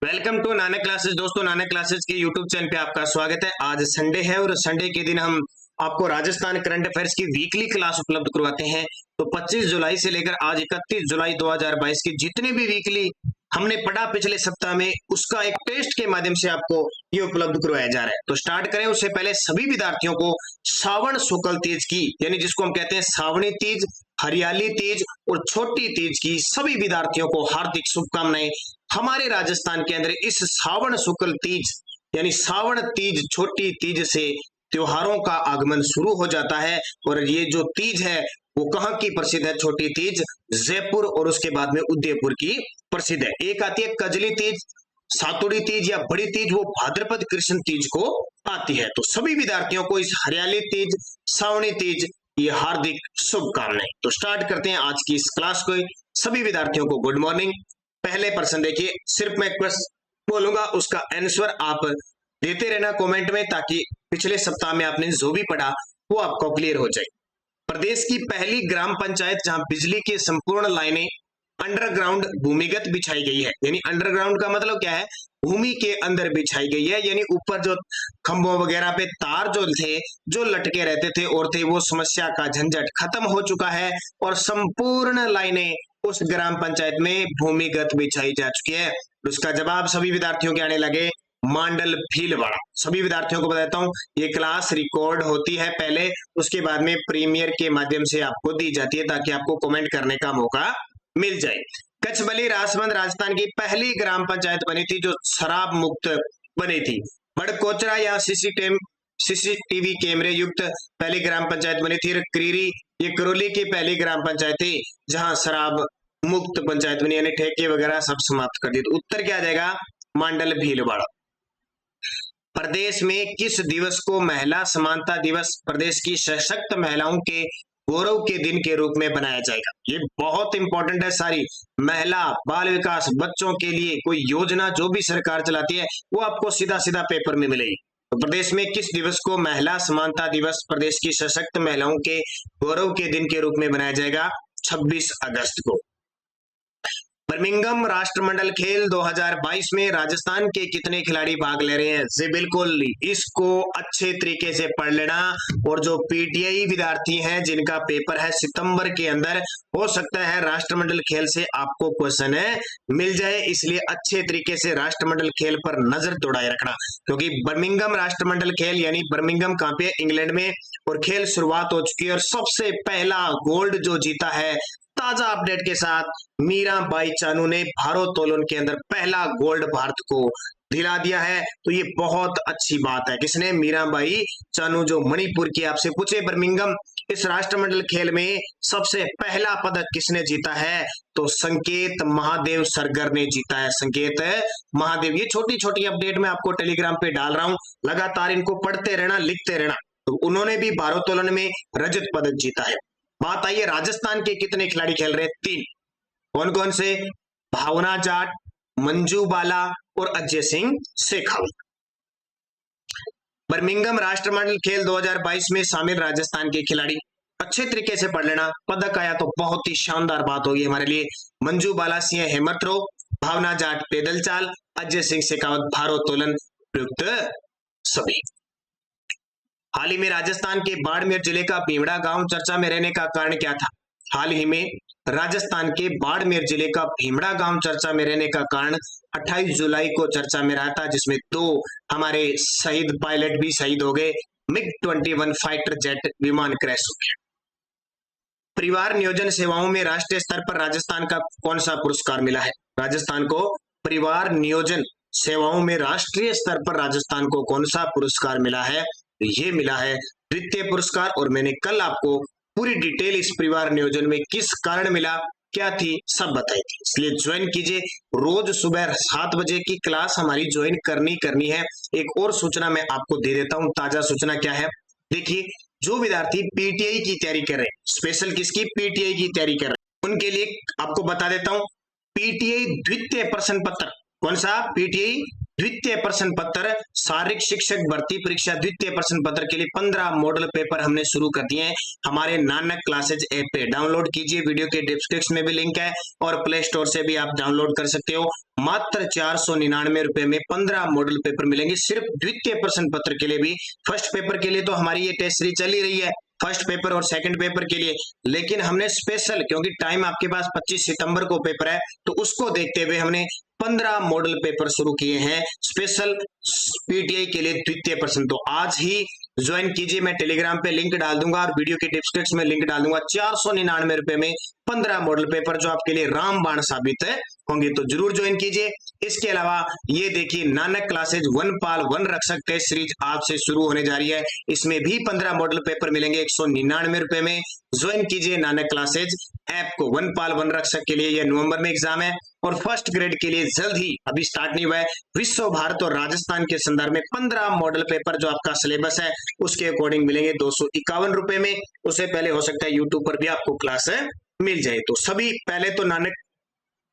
Welcome to Nanak classes. दोस्तों, Nanak classes के YouTube channel पे आपका स्वागत है। आज संडे है और संडे के दिन हम आपको राजस्थान करंट अफेयर्स की वीकली क्लास उपलब्ध करवाते हैं। तो 25 जुलाई से लेकर आज 31 जुलाई 2022 की जितने भी वीकली हमने पढ़ा पिछले सप्ताह में, उसका एक टेस्ट के माध्यम से आपको ये उपलब्ध करवाया जा रहा है। तो स्टार्ट करें उससे पहले सभी विद्यार्थियों को श्रावण शुक्ल तीज की, यानी जिसको हम कहते हैं श्रावणी तीज, हरियाली तीज और छोटी तीज की सभी विद्यार्थियों को हार्दिक शुभकामनाएं। हमारे राजस्थान के अंदर इस श्रावण शुक्ल तीज यानी श्रावण तीज छोटी तीज से त्योहारों का आगमन शुरू हो जाता है। और ये जो तीज है वो कहाँ की प्रसिद्ध है? छोटी तीज जयपुर और उसके बाद में उदयपुर की प्रसिद्ध है। एक आती है कजली तीज, सातुड़ी तीज या बड़ी तीज, वो भाद्रपद कृष्ण तीज को आती है। तो सभी विद्यार्थियों को इस हरियाली तीज, श्रावणी तीज ये हार्दिक शुभकामनाएं। तो स्टार्ट करते हैं आज की इस क्लास को। सभी विद्यार्थियों को गुड मॉर्निंग। पहले प्रश्न देखिए, सिर्फ मैं क्वेश्चन बोलूंगा, उसका आंसर आप देते रहना कमेंट में, ताकि पिछले सप्ताह में आपने जो भी पढ़ा वो आपको क्लियर हो जाए। प्रदेश की पहली ग्राम पंचायत जहां बिजली की संपूर्ण लाइनें अंडरग्राउंड भूमिगत बिछाई गई है, यानी अंडरग्राउंड का मतलब क्या है? भूमि के अंदर बिछाई गई है, यानी ऊपर जो खंभों वगैरह पे तार जो थे, जो लटके रहते थे और थे, वो समस्या का झंझट खत्म हो चुका है और संपूर्ण लाइनें उस ग्राम पंचायत में भूमिगत बिछाई जा चुकी है। उसका जवाब सभी विद्यार्थियों के आने लगे, मांडल भीलवाड़ा। सभी विद्यार्थियों को बताता हूं, ये क्लास रिकॉर्ड होती है पहले, उसके बाद में प्रीमियर के माध्यम से आपको दी जाती है, ताकि आपको कमेंट करने का मौका मिल जाए। कचबली राजमंद राजस्थान की पहली ग्राम पंचायत बनी थी जो शराब मुक्त बनी थी। बड़कोचरा या सीसीटीवी कैमरे युक्त पहली ग्राम पंचायत बनी थी। क्रीरी ये करौली की पहली ग्राम पंचायत थी जहां शराब मुक्त पंचायत बनी, यानी ठेके वगैरह सब समाप्त कर दिए। तो उत्तर क्या आ जाएगा? मांडल भीलवाड़ा। प्रदेश में किस दिवस को महिला समानता दिवस, प्रदेश की सशक्त महिलाओं के गौरव के दिन के रूप में बनाया जाएगा? ये बहुत इंपॉर्टेंट है। सारी महिला बाल विकास बच्चों के लिए कोई योजना जो भी सरकार चलाती है वो आपको सीधा सीधा पेपर में मिलेगी। तो प्रदेश में किस दिवस को महिला समानता दिवस, प्रदेश की सशक्त महिलाओं के गौरव के दिन के रूप में बनाया जाएगा? 26 अगस्त को। बर्मिंघम राष्ट्रमंडल खेल 2022 में राजस्थान के कितने खिलाड़ी भाग ले रहे हैं? जी बिल्कुल, इसको अच्छे तरीके से पढ़ लेना। और जो पीटीआई विद्यार्थी हैं जिनका पेपर है सितंबर के अंदर, हो सकता है राष्ट्रमंडल खेल से आपको क्वेश्चन मिल जाए, इसलिए अच्छे तरीके से राष्ट्रमंडल खेल पर नजर दौड़ाए रखना। क्योंकि बर्मिंघम राष्ट्रमंडल खेल, यानी बर्मिंघम कहां पे? इंग्लैंड में। और खेल शुरुआत हो चुकी है और सबसे पहला गोल्ड जो जीता है ताजा अपडेट के साथ, मीराबाई चानू ने भारोत्तोलन के अंदर पहला गोल्ड भारत को दिला दिया है। तो ये बहुत अच्छी बात है। किसने? मीराबाई चानू, जो मणिपुर की। आपसे पूछे बर्मिंघम इस राष्ट्रमंडल खेल में सबसे पहला पदक किसने जीता है? तो संकेत महादेव सरगर ने जीता है। संकेत महादेव। ये छोटी छोटी अपडेट मैं आपको टेलीग्राम पे डाल रहा हूं, लगातार इनको पढ़ते रहना, लिखते रहना। तो उन्होंने भी भारोत्तोलन में रजत पदक जीता है। बात आई है राजस्थान के कितने खिलाड़ी खेल रहे हैं? 3। कौन कौन से? भावना जाट, मंजू बाला और अजय सिंह शेखावत। बर्मिंघम राष्ट्रमंडल खेल 2022 में शामिल राजस्थान के खिलाड़ी अच्छे तरीके से पढ़ लेना। पदक आया तो बहुत ही शानदार बात होगी हमारे लिए। मंजू बाला सिंह हेमर थ्रो, भावना जाट पैदल चाल, अजय सिंह शेखावत भारोत्तोलन प्रयुक्त सभी। हाल ही में राजस्थान के बाड़मेर जिले का भीमड़ा गांव चर्चा में रहने का कारण क्या था? हाल ही में राजस्थान के बाड़मेर जिले का भीमड़ा गांव चर्चा में रहने का कारण 28 जुलाई को चर्चा में रहा था, जिसमें 2 हमारे शहीद पायलट भी शहीद हो गए। MiG-21 फाइटर जेट विमान क्रैश हो गया। परिवार नियोजन सेवाओं में राष्ट्रीय स्तर पर राजस्थान का कौन सा पुरस्कार मिला है? राजस्थान को परिवार नियोजन सेवाओं में राष्ट्रीय स्तर पर राजस्थान को कौन सा पुरस्कार मिला है? ये मिला है द्वितीय पुरस्कार। और मैंने कल आपको पूरी डिटेल इस परिवार नियोजन में किस कारण मिला, क्या थी, सब बताई थी। इसलिए ज्वाइन कीजिए, रोज सुबह 7 बजे की क्लास हमारी ज्वाइन करनी है। एक और सूचना मैं आपको दे देता हूं, ताजा सूचना क्या है? देखिए, जो विद्यार्थी पीटीआई की तैयारी कर रहे हैं, स्पेशल किसकी? पीटीआई की तैयारी कर रहे हैं, उनके लिए आपको बता देता हूं, पीटीआई द्वितीय प्रश्न पत्र। कौन सा? पीटीआई द्वितीय प्रश्न पत्र शारीरिक शिक्षक भर्ती परीक्षा द्वितीय प्रश्न पत्र के लिए 15 मॉडल पेपर हमने शुरू कर दिए हैं हमारे नानक क्लासेज ऐप पे। डाउनलोड कीजिए, वीडियो के डिस्क्रिप्शन में भी लिंक है और प्ले स्टोर से भी आप डाउनलोड कर सकते हो। मात्र 499 रुपए में 15 मॉडल पेपर मिलेंगे सिर्फ द्वितीय प्रश्न पत्र के लिए भी। फर्स्ट पेपर के लिए तो हमारी ये टेस्ट सीरीज चल ही रही है, फर्स्ट पेपर और सेकंड पेपर के लिए, लेकिन हमने स्पेशल, क्योंकि टाइम आपके पास 25 सितंबर को पेपर है, तो उसको देखते हुए हमने 15 मॉडल पेपर शुरू किए हैं स्पेशल पीटीआई के लिए द्वितीय प्रश्न। तो आज ही ज्वाइन कीजिए, मैं टेलीग्राम पे लिंक डाल दूंगा और वीडियो के डिस्क्रिप्शन में लिंक डाल दूंगा। 499 रुपए में 15 मॉडल पेपर जो आपके लिए रामबाण साबित होंगे, तो जरूर ज्वाइन कीजिए। इसके अलावा ये देखिए, नानक क्लासेज वन पाल वन रक्षक टेस्ट सीरीज आज से शुरू होने जा रही है, इसमें भी 15 मॉडल पेपर मिलेंगे 199 रुपए में। ज्वाइन कीजिए नानक क्लासेज ऐप को। वन पाल वन रक्षक के लिए यह नवंबर में एग्जाम है और फर्स्ट ग्रेड के लिए जल्द ही, अभी स्टार्ट नहीं हुआ है, विश्व, भारत और राजस्थान के संदर्भ में 15 मॉडल पेपर जो आपका सिलेबस है उसके अकॉर्डिंग मिलेंगे 251 रुपए में। उससे पहले हो सकता है यूट्यूब पर भी आपको क्लास मिल जाए। तो सभी पहले तो नानक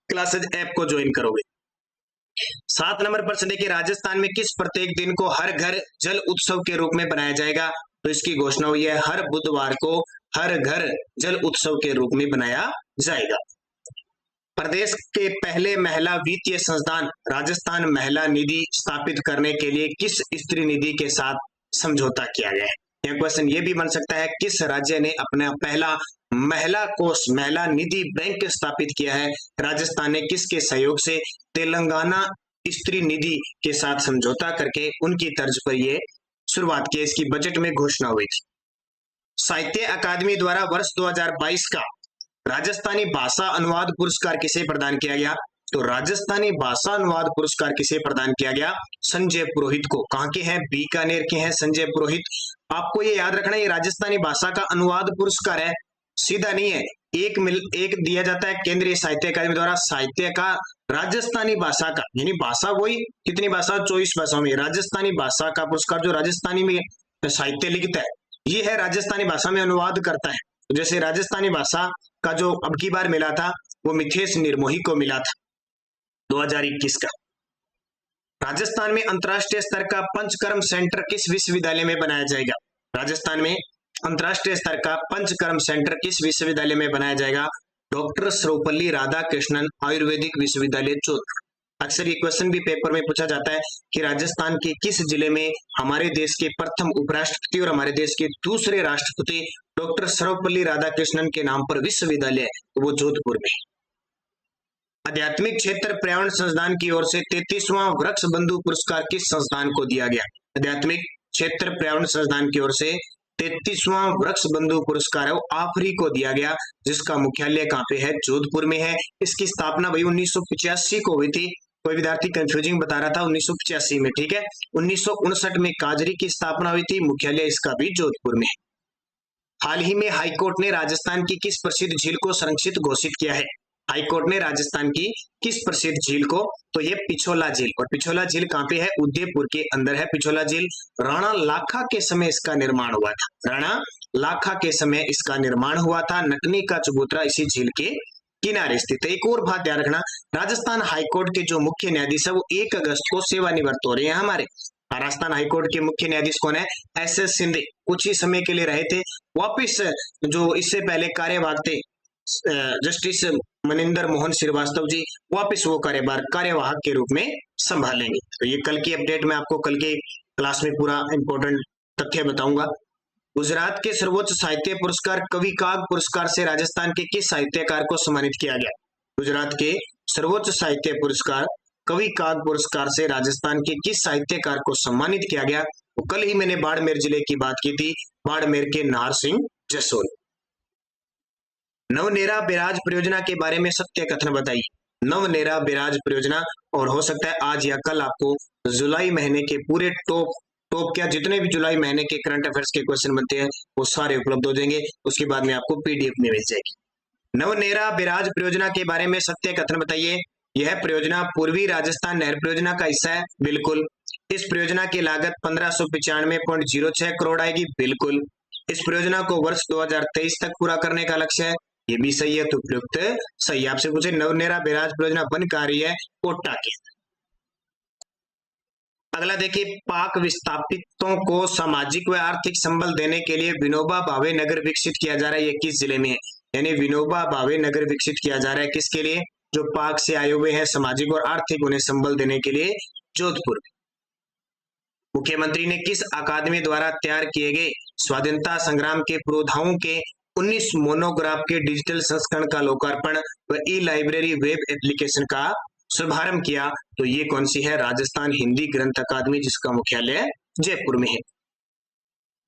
क्लासेज ऐप को ज्वाइन करोगे। 7 नंबर प्रश्न देखिए, राजस्थान में किस प्रत्येक दिन को हर घर जल उत्सव के रूप में बनाया जाएगा? तो इसकी घोषणा हुई है, हर बुधवार को हर घर जल उत्सव के रूप में बनाया जाएगा। प्रदेश के पहले महिला वित्तीय संस्थान राजस्थान महिला निधि स्थापित करने के लिए किस स्त्री निधि के साथ समझौता किया गया है? यह क्वेश्चन ये भी बन सकता है, किस राज्य ने अपना पहला महिला कोष महिला निधि बैंक स्थापित किया है? राजस्थान ने किसके सहयोग से? तेलंगाना स्त्री निधि के साथ समझौता करके उनकी तर्ज पर यह शुरुआत की, इसकी बजट में घोषणा हुई थी। साहित्य अकादमी द्वारा वर्ष 2022 का राजस्थानी भाषा अनुवाद पुरस्कार किसे प्रदान किया गया? तो राजस्थानी भाषा अनुवाद पुरस्कार किसे प्रदान किया गया? संजय पुरोहित को। कहां के हैं? बीकानेर के हैं संजय पुरोहित। आपको ये याद रखना, ये राजस्थानी भाषा का अनुवाद पुरस्कार है, सीधा नहीं है। एक दिया जाता है केंद्रीय साहित्य अकादमी द्वारा साहित्य का, राजस्थानी भाषा का, यानी भाषा वही, कितनी भाषा? 24 भाषाओं में। राजस्थानी भाषा का पुरस्कार जो राजस्थानी में साहित्य लिखता है, ये है राजस्थानी भाषा में अनुवाद करता है। जैसे राजस्थानी भाषा का जो अब की बार मिला था वो मिथेश निर्मोही को मिला था 2021 का। राजस्थान में अंतर्राष्ट्रीय स्तर का पंचकर्म सेंटर किस विश्वविद्यालय में बनाया जाएगा? राजस्थान में अंतर्राष्ट्रीय स्तर का पंचकर्म सेंटर किस विश्वविद्यालय में बनाया जाएगा? डॉक्टर सर्वपल्ली राधाकृष्णन आयुर्वेदिक विश्वविद्यालय जोधपुर। अक्सर ये क्वेश्चन भी पेपर में पूछा जाता है कि राजस्थान के किस जिले में हमारे देश के प्रथम उपराष्ट्रपति और हमारे देश के दूसरे राष्ट्रपति डॉक्टर सर्वपल्ली राधाकृष्णन के नाम पर विश्वविद्यालय है? तो वो जोधपुर में। आध्यात्मिक क्षेत्र पर्यावरण संस्थान की ओर से 33वां वृक्ष बंधु पुरस्कार किस संस्थान को दिया गया? आध्यात्मिक क्षेत्र पर्यावरण संस्थान की ओर से 33वां वृक्ष बंधु पुरस्कार है वो आफरी को दिया गया, जिसका मुख्यालय कहाँ पे है? जोधपुर में है। इसकी स्थापना भाई 1985 को हुई थी। कोई विद्यार्थी कंफ्यूजिंग बता रहा था 1985 में, ठीक है। 1959 में काजरी की स्थापना हुई थी, मुख्यालय इसका भी जोधपुर में। हाल ही में हाईकोर्ट ने राजस्थान की किस प्रसिद्ध झील को संरक्षित घोषित किया है? हाईकोर्ट ने राजस्थान की किस प्रसिद्ध झील को? तो ये पिछोला झील। और पिछोला झील कहाँ पे है? उदयपुर के अंदर है पिछोला झील। राणा लाखा के समय इसका निर्माण हुआ था। राणा लाखा के समय इसका निर्माण हुआ था। नकनी का चबूतरा इसी झील के किनारे स्थित है। एक और बात ध्यान रखना, राजस्थान हाईकोर्ट के जो मुख्य न्यायाधीश है वो 1 अगस्त को सेवानिवृत्त हो रहे हैं हमारे। राजस्थान हाईकोर्ट के मुख्य न्यायाधीश कौन है? SS शिंदे। कुछ ही समय के लिए रहे थे, वापिस जो इससे पहले कार्यवाहक थे जस्टिस मनिंदर मोहन श्रीवास्तव जी, वापिस वो कार्यवाहक के रूप में संभालेंगे। तो ये कल की अपडेट में आपको कल के क्लास में पूरा इंपॉर्टेंट तथ्य बताऊंगा। गुजरात के सर्वोच्च साहित्य पुरस्कार कवि काग पुरस्कार से राजस्थान के किस साहित्यकार को सम्मानित किया गया? गुजरात के सर्वोच्च साहित्य पुरस्कार कवि काग पुरस्कार से राजस्थान के किस साहित्यकार को सम्मानित किया गया? तो कल ही मैंने बाड़मेर जिले की बात की थी, बाड़मेर के नाहर सिंह जसोल। नवनेरा बैराज परियोजना के बारे में सत्य कथन बताइए। नवनेरा बैराज परियोजना, और हो सकता है आज या कल आपको जुलाई महीने के पूरे टॉप क्या जितने भी जुलाई महीने के करंट अफेयर्स के क्वेश्चन बनते हैं वो सारे उपलब्ध हो जाएंगे। उसके बाद में आपको PDF में मिल जाएगी। नवनेरा बैराज परियोजना के बारे में सत्य कथन बताइए। यह परियोजना पूर्वी राजस्थान नहर परियोजना का हिस्सा है, बिल्कुल। इस परियोजना की लागत 1595.06 करोड़ आएगी, बिल्कुल। इस परियोजना को वर्ष 2023 तक पूरा करने का लक्ष्य है, ये भी सही है। तो उपयुक्त सही। आपसे पूछे नवनेरा बैराज परियोजना बन रही है कोटा के। अगला देखिए, पाक विस्थापितों को सामाजिक व आर्थिक संबल देने के लिए विनोबा भावे नगर विकसित किया जा रहा है। ये किस जिले में है? यानी विनोबा भावे नगर विकसित किया जा रहा है किसके लिए? जो पाक से आए हुए हैं, सामाजिक और आर्थिक उन्हें संबल देने के लिए, जोधपुर। मुख्यमंत्री ने किस अकादमी द्वारा तैयार किए गए स्वाधीनता संग्राम के पुरोधाओं के 19 मोनोग्राफ के डिजिटल संस्करण का लोकार्पण व ई लाइब्रेरी वेब एप्लीकेशन का शुभारंभ किया? तो ये कौन सी है? राजस्थान हिंदी ग्रंथ अकादमी, जिसका मुख्यालय जयपुर में है।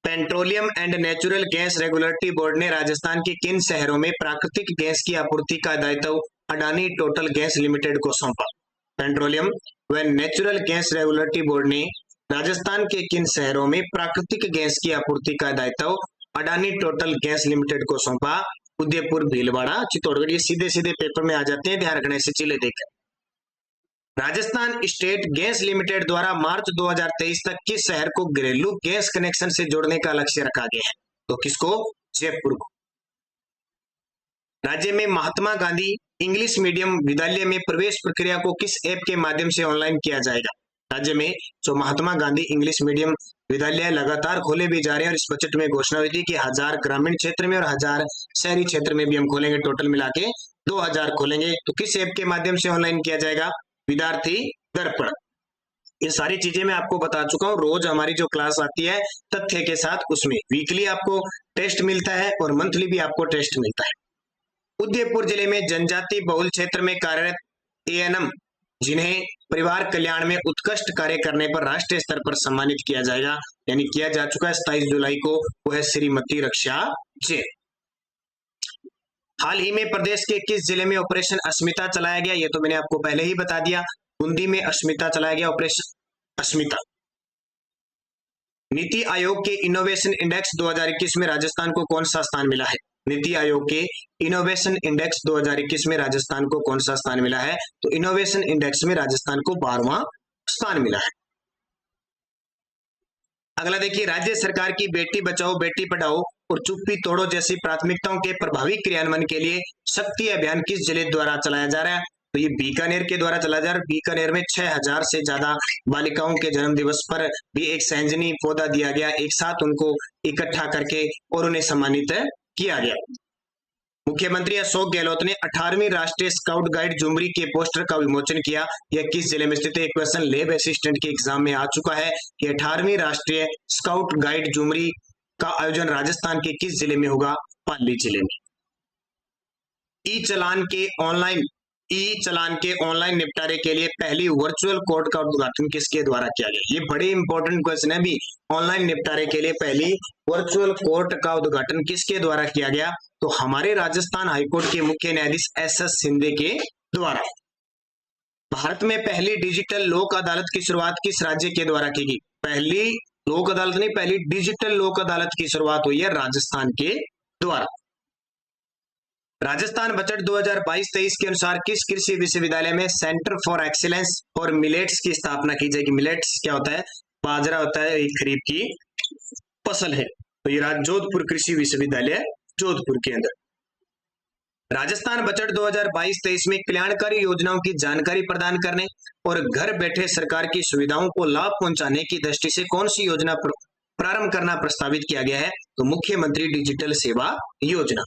Petroleum and natural gas regulatory board ने राजस्थान के किन शहरों में प्राकृतिक गैस की आपूर्ति का दायित्व अडानी टोटल गैस लिमिटेड को सौंपा? पेट्रोलियम व नेचुरल गैस रेगुलेटरी बोर्ड ने राजस्थान के किन शहरों में प्राकृतिक गैस की आपूर्ति का दायित्व अडानी टोटल गैस लिमिटेड को सौंपा? उदयपुर, भीलवाड़ा, चित्तौड़गढ़। ये सीधे सीधे पेपर में आ जाते हैं, ध्यान रखने से चीजें देखें। राजस्थान स्टेट गैस लिमिटेड द्वारा मार्च 2023 तक किस शहर को घरेलू गैस कनेक्शन से जोड़ने का लक्ष्य रखा गया है? तो किसको? जयपुर को। राज्य में महात्मा गांधी इंग्लिश मीडियम विद्यालय में प्रवेश प्रक्रिया को किस ऐप के माध्यम से ऑनलाइन किया जाएगा? राज्य में जो महात्मा गांधी इंग्लिश मीडियम विद्यालय लगातार खोले भी जा रहे हैं और इस बजट में घोषणा हुई थी कि 1000 ग्रामीण क्षेत्र में और 1000 शहरी क्षेत्र में भी हम खोलेंगे, टोटल मिला के 2000 खोलेंगे। तो किस ऐप के माध्यम से ऑनलाइन किया जाएगा? विद्यार्थी दर्पण। ये सारी चीजें मैं आपको बता चुका हूँ। रोज हमारी जो क्लास आती है तथ्य के साथ, उसमें वीकली आपको टेस्ट मिलता है और मंथली भी आपको टेस्ट मिलता है। उदयपुर जिले में जनजाति बहुल क्षेत्र में कार्यरत एएनएम जिन्हें परिवार कल्याण में उत्कृष्ट कार्य करने पर राष्ट्रीय स्तर पर सम्मानित किया जाएगा, यानी किया जा चुका है 27 जुलाई को, वो है श्रीमती रक्षा जैन। हाल ही में प्रदेश के किस जिले में ऑपरेशन अस्मिता चलाया गया? ये तो मैंने आपको पहले ही बता दिया, बूंदी में अस्मिता चलाया गया, ऑपरेशन अस्मिता। नीति आयोग के इनोवेशन इंडेक्स 2021 में राजस्थान को कौन सा स्थान मिला है? नीति आयोग के इनोवेशन इंडेक्स 2021 में राजस्थान को कौन सा स्थान मिला है? तो इनोवेशन इंडेक्स में राजस्थान को 12वां स्थान मिला है। अगला देखिए, राज्य सरकार की बेटी बचाओ बेटी पढ़ाओ और चुप्पी तोड़ो जैसी प्राथमिकताओं के प्रभावी क्रियान्वयन के लिए शक्ति अभियान किस जिले द्वारा चलाया जा रहा है? तो ये बीकानेर के द्वारा चलाया जा रहा है। बीकानेर में 6000 से ज्यादा बालिकाओं के जन्म दिवस पर भी एक सैंजनी पौधा दिया गया, एक साथ उनको इकट्ठा करके और उन्हें सम्मानित किया गया। मुख्यमंत्री अशोक गहलोत ने 18वीं राष्ट्रीय स्काउट गाइड जुमरी के पोस्टर का विमोचन किया। यह किस जिले में स्थित है? एक क्वेश्चन लेब असिस्टेंट के एग्जाम में आ चुका है कि 18वीं राष्ट्रीय स्काउट गाइड जुमरी का आयोजन राजस्थान के किस जिले में होगा? पाली जिले में। ई चालान के ऑनलाइन निपटारे के लिए पहली वर्चुअल कोर्ट का उद्घाटन किसके द्वारा किया गया? ये बड़े इंपॉर्टेंट क्वेश्चन है भी। ऑनलाइन निपटारे के लिए पहली वर्चुअल कोर्ट का उद्घाटन किसके द्वारा किया गया? तो हमारे राजस्थान हाईकोर्ट के मुख्य न्यायाधीश एस.एस. शिंदे के द्वारा। भारत में पहली डिजिटल लोक अदालत की शुरुआत किस राज्य के द्वारा की गई? पहली लोक अदालत नहीं, पहली डिजिटल लोक अदालत की शुरुआत हुई है राजस्थान के द्वारा। राजस्थान बजट 2022-23 के अनुसार किस कृषि विश्वविद्यालय में सेंटर फॉर एक्सीलेंस और मिलेट्स की स्थापना की जाएगी? मिलेट्स क्या होता है? बाजरा होता है, एक खरीफ की फसल है। तो ये जोधपुर कृषि विश्वविद्यालय जोधपुर के अंदर। राजस्थान बजट 2022-23 में कल्याणकारी योजनाओं की जानकारी प्रदान करने और घर बैठे सरकार की सुविधाओं को लाभ पहुंचाने की दृष्टि से कौन सी योजना प्रारंभ करना प्रस्तावित किया गया है? तो मुख्यमंत्री डिजिटल सेवा योजना।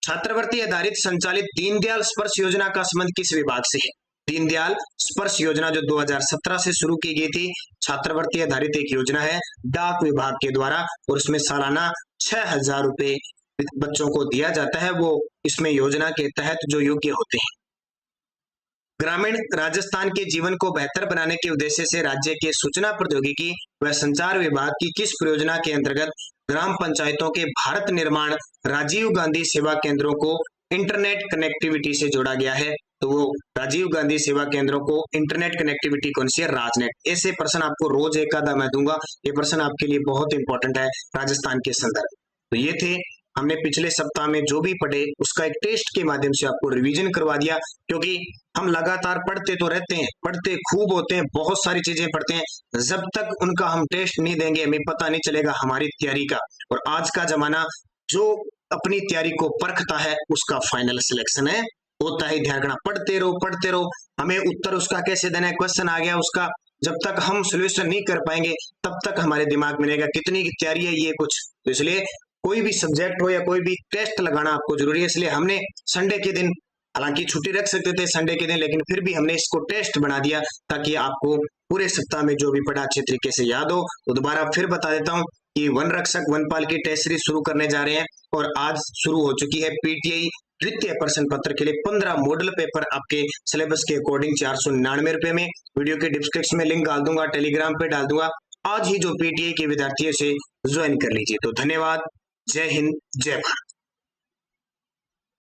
छात्रवृत्ति आधारित संचालित दीनदयाल स्पर्श योजना का संबंध किस विभाग से है? दीनदयाल स्पर्श योजना जो 2017 से शुरू की गई थी, छात्रवृत्ति आधारित एक योजना है डाक विभाग के द्वारा, और उसमें सालाना 6000 रुपए बच्चों को दिया जाता है, वो इसमें योजना के तहत जो योग्य होते हैं। ग्रामीण राजस्थान के जीवन को बेहतर बनाने के उद्देश्य से राज्य के सूचना प्रौद्योगिकी व संचार विभाग की किस परियोजना के अंतर्गत ग्राम पंचायतों के भारत निर्माण राजीव गांधी सेवा केंद्रों को इंटरनेट कनेक्टिविटी से जोड़ा गया है? तो वो राजीव गांधी सेवा केंद्रों को इंटरनेट कनेक्टिविटी कौन सी है? राजनेट। ऐसे प्रश्न आपको रोज एक आधा मैं दूंगा, ये प्रश्न आपके लिए बहुत इंपॉर्टेंट है राजस्थान के संदर्भ। तो ये थे हमने पिछले सप्ताह में जो भी पढ़े उसका एक टेस्ट के माध्यम से आपको रिवीजन करवा दिया, क्योंकि हम लगातार पढ़ते तो रहते हैं, पढ़ते खूब होते हैं, बहुत सारी चीजें पढ़ते हैं, जब तक उनका हम टेस्ट नहीं देंगे हमें पता नहीं चलेगा हमारी तैयारी का। और आज का जमाना जो अपनी तैयारी को परखता है उसका फाइनल सिलेक्शन है होता है। ध्यान रखना, पढ़ते रहो, हमें उत्तर उसका कैसे देना है, क्वेश्चन आ गया उसका जब तक हम सोल्यूशन नहीं कर पाएंगे तब तक हमारे दिमाग में रहेगा कितनी की तैयारी है ये कुछ। तो इसलिए कोई भी सब्जेक्ट हो या कोई भी टेस्ट लगाना आपको जरूरी है, इसलिए हमने संडे के दिन, हालांकि छुट्टी रख सकते थे संडे के दिन, लेकिन फिर भी हमने इसको टेस्ट बना दिया ताकि आपको पूरे सप्ताह में जो भी पढ़ा अच्छे तरीके से याद हो। तो दोबारा फिर बता देता हूँ कि वन रक्षक वनपाल की टेस्ट सीरीज शुरू करने जा रहे हैं और आज शुरू हो चुकी है। पीटीआई द्वितीय प्रश्न पत्र के लिए 15 मॉडल पेपर आपके सिलेबस के अकॉर्डिंग 499 रुपए में। वीडियो के डिस्क्रिप्शन में लिंक डाल दूंगा, टेलीग्राम पे डाल दूंगा। आज ही जो पीटीआई के विद्यार्थियों से ज्वाइन कर लीजिए। तो धन्यवाद, जय हिंद, जय भारत।